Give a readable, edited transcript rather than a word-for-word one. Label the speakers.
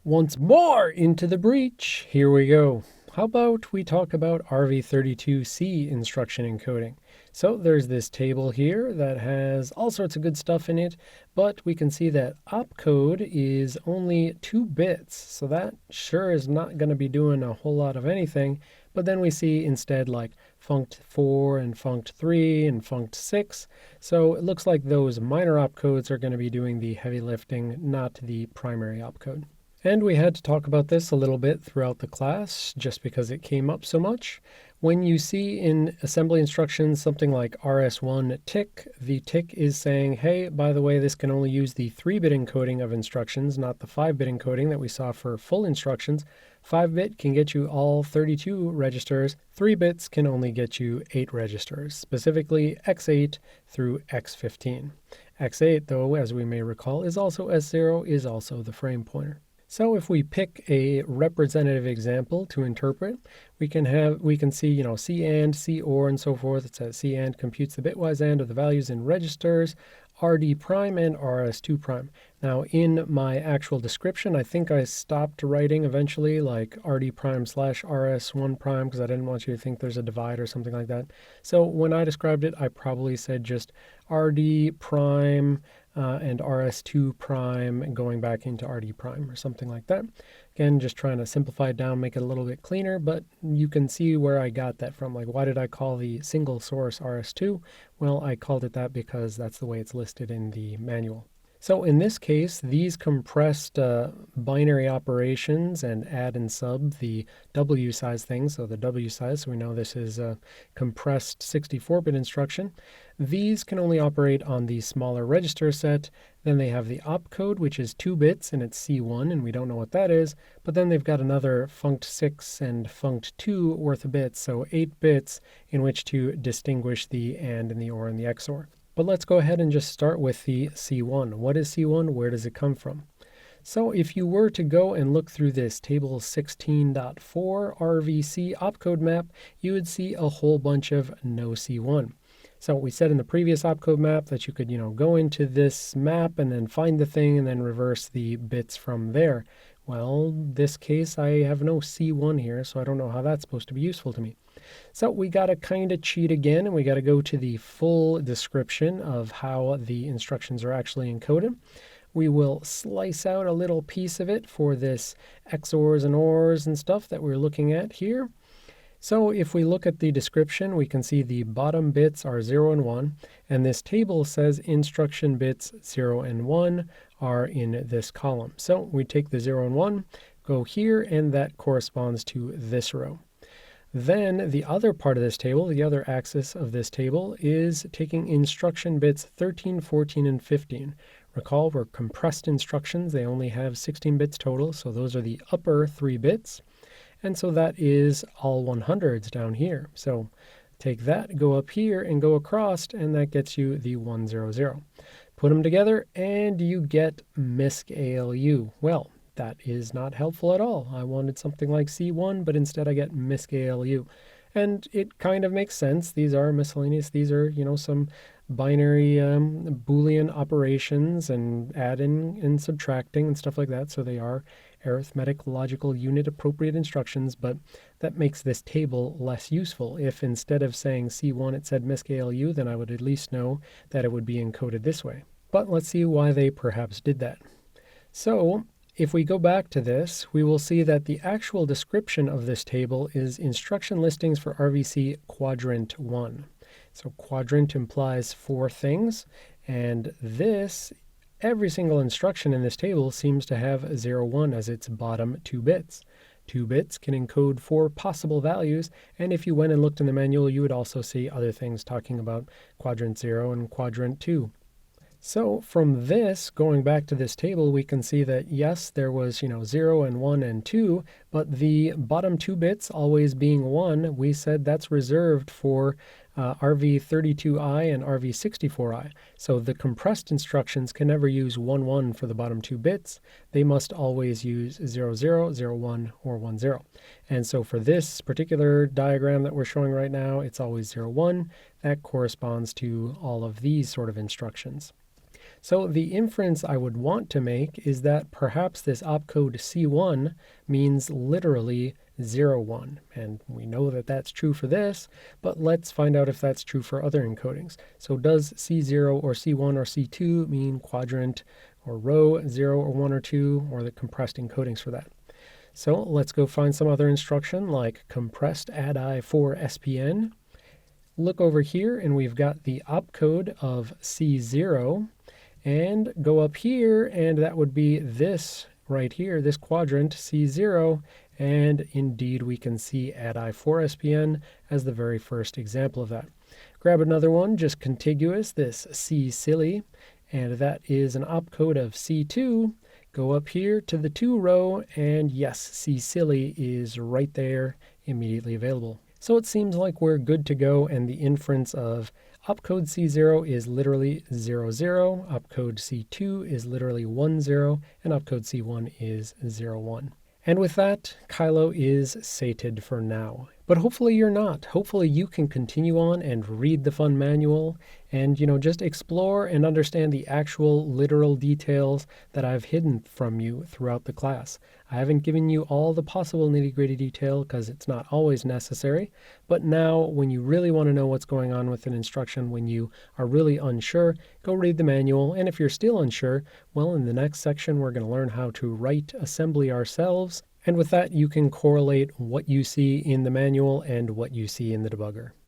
Speaker 1: Once more into the breach. Here we go. How about we talk about RV32C instruction encoding? So there's this table here that has all sorts of good stuff in it, but we can see that opcode is only 2 bits. So that sure is not going to be doing a whole lot of anything. But then we see instead like funct4 and funct3 and funct6. So it looks like those minor opcodes are going to be doing the heavy lifting, not the primary opcode. And we had to talk about this a little bit throughout the class just because it came up so much. When you see in assembly instructions something like RS1 tick, the tick is saying, hey, by the way, this can only use the 3-bit encoding of instructions, not the 5-bit encoding that we saw for full instructions. 5-bit can get you all 32 registers. 3 bits can only get you 8 registers, specifically X8 through X15. X8, though, as we may recall, is also S0, is also the frame pointer. So if we pick a representative example to interpret, we can see, C AND, C OR, and so forth. It says C AND computes the bitwise AND of the values in registers, RD prime and RS2 prime. Now in my actual description, I think I stopped writing eventually like RD prime slash RS1 prime because I didn't want you to think there's a divide or something like that. So when I described it, I probably said just RD prime and RS2 prime going back into RD prime or something like that. Again, just trying to simplify it down, make it a little bit cleaner, but you can see where I got that from. Like, why did I call the single source RS2? Well, I called it that because that's the way it's listed in the manual. So in this case, these compressed binary operations and add and sub the W size thing, so the W size, so we know this is a compressed 64-bit instruction. These can only operate on the smaller register set. Then they have the opcode, which is 2 bits, and it's C1, and we don't know what that is. But then they've got another funct6 and funct2 worth of bits, so 8 bits in which to distinguish the AND and the OR and the XOR. But let's go ahead and just start with the C1. What is C1? Where does it come from? So if you were to go and look through this table 16.4 RVC opcode map, you would see a whole bunch of no C1. So we said in the previous opcode map that you could, go into this map and then find the thing and then reverse the bits from there. Well, this case I have no C1 here, so I don't know how that's supposed to be useful to me. So we got to kind of cheat again, and we got to go to the full description of how the instructions are actually encoded. We will slice out a little piece of it for this XORs and ORs and stuff that we're looking at here. So if we look at the description, we can see the bottom bits are 0 and 1, and this table says instruction bits 0 and 1 are in this column. So we take the 0 and 1, go here, and that corresponds to this row. Then the other part of this table, the other axis of this table, is taking instruction bits 13, 14, and 15. Recall, we're compressed instructions. They only have 16 bits total, so those are the upper 3 bits. And so that is all 100s down here. So take that, go up here, and go across, and that gets you the 100. Put them together, and you get MISC ALU. Well, that is not helpful at all. I wanted something like C1, but instead I get MISC ALU. And it kind of makes sense. These are miscellaneous. These are, some binary Boolean operations and adding and subtracting and stuff like that. So they are arithmetic logical unit appropriate instructions, but that makes this table less useful. If instead of saying C1 it said MISC ALU, then I would at least know that it would be encoded this way. But let's see why they perhaps did that. So if we go back to this, we will see that the actual description of this table is instruction listings for RVC quadrant 1. So quadrant implies 4 things, and every single instruction in this table seems to have 0, 1 as its bottom 2 bits. 2 bits can encode 4 possible values, and if you went and looked in the manual, you would also see other things talking about quadrant 0 and quadrant 2. So from this, going back to this table, we can see that yes, there was 0 and 1 and 2, but the bottom 2 bits always being 1, we said that's reserved for RV32I and RV64I. So the compressed instructions can never use 1, 1 for the bottom 2 bits. They must always use 0, 0, 0, 1, or 1, 0. And so for this particular diagram that we're showing right now, it's always 0, 1. That corresponds to all of these sort of instructions. So the inference I would want to make is that perhaps this opcode C1 means literally 01. And we know that that's true for this, but let's find out if that's true for other encodings. So does C0 or C1 or C2 mean quadrant or row 0 or 1 or 2, or the compressed encodings for that? So let's go find some other instruction like compressed addi for SPN. Look over here and we've got the opcode of C0, and go up here and that would be this right here, this quadrant C0, and indeed we can see addi for SPN as the very first example of that. Grab another one just contiguous, this C silly, and that is an opcode of C2. Go up here to the 2 row, and yes, C silly is right there, immediately available. So it seems like we're good to go, and the inference of opcode C0 is literally 00, opcode C2 is literally 10, and opcode C1 is 01. And with that, Kylo is sated for now. But hopefully you're not. Hopefully you can continue on and read the fun manual and, just explore and understand the actual literal details that I've hidden from you throughout the class. I haven't given you all the possible nitty-gritty detail because it's not always necessary. But now, when you really want to know what's going on with an instruction, when you are really unsure, go read the manual. And if you're still unsure, well, in the next section, we're going to learn how to write assembly ourselves. And with that, you can correlate what you see in the manual and what you see in the debugger.